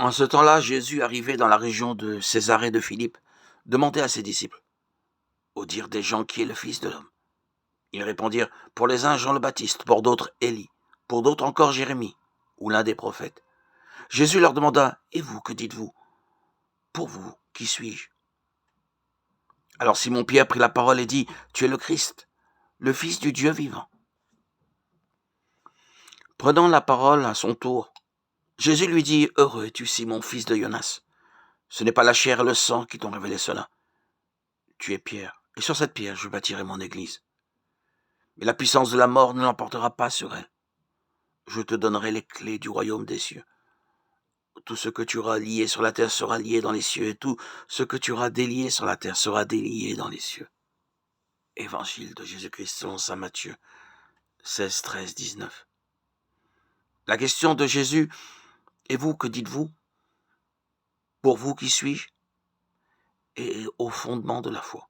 En ce temps-là, Jésus, arrivé dans la région de Césarée de Philippe, demandait à ses disciples, au dire des gens, qui est le Fils de l'homme. Ils répondirent, pour les uns Jean le Baptiste, pour d'autres Élie, pour d'autres encore Jérémie, ou l'un des prophètes. Jésus leur demanda, et vous, que dites-vous? Pour vous, qui suis-je? Alors Simon-Pierre prit la parole et dit, tu es le Christ, le Fils du Dieu vivant. Prenant la parole à son tour, Jésus lui dit, heureux es-tu, Simon, fils de Jonas. Ce n'est pas la chair et le sang qui t'ont révélé cela. Tu es Pierre, et sur cette pierre je bâtirai mon église. Mais la puissance de la mort ne l'emportera pas sur elle. Je te donnerai les clés du royaume des cieux. Tout ce que tu auras lié sur la terre sera lié dans les cieux, et tout ce que tu auras délié sur la terre sera délié dans les cieux. Évangile de Jésus-Christ selon saint Matthieu 16, 13, 19. La question de Jésus, et vous, que dites-vous? Pour vous, qui suis-je? Est au fondement de la foi.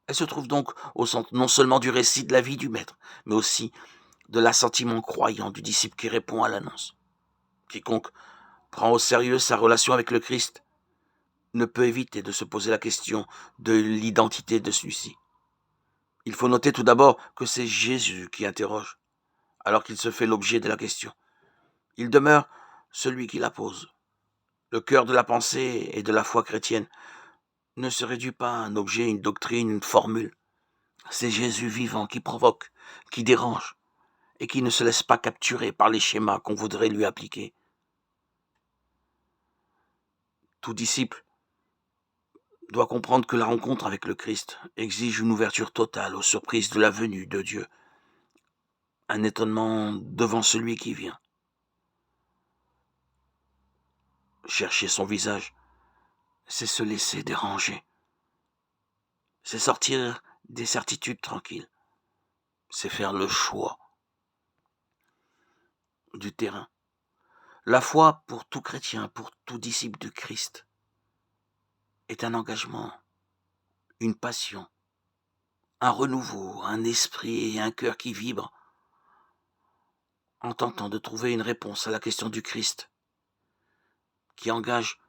Elle se trouve donc au centre non seulement du récit de la vie du Maître, mais aussi de l'assentiment croyant du disciple qui répond à l'annonce. Quiconque prend au sérieux sa relation avec le Christ ne peut éviter de se poser la question de l'identité de celui-ci. Il faut noter tout d'abord que c'est Jésus qui interroge, alors qu'il se fait l'objet de la question. Il demeure celui qui la pose. Le cœur de la pensée et de la foi chrétienne ne se réduit pas à un objet, une doctrine, une formule. C'est Jésus vivant qui provoque, qui dérange, et qui ne se laisse pas capturer par les schémas qu'on voudrait lui appliquer. Tout disciple doit comprendre que la rencontre avec le Christ exige une ouverture totale aux surprises de la venue de Dieu, un étonnement devant celui qui vient. Chercher son visage, c'est se laisser déranger, c'est sortir des certitudes tranquilles, c'est faire le choix du terrain. La foi, pour tout chrétien, pour tout disciple du Christ, est un engagement, une passion, un renouveau, un esprit et un cœur qui vibrent en tentant de trouver une réponse à la question du Christ qui engage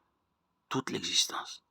toute l'existence.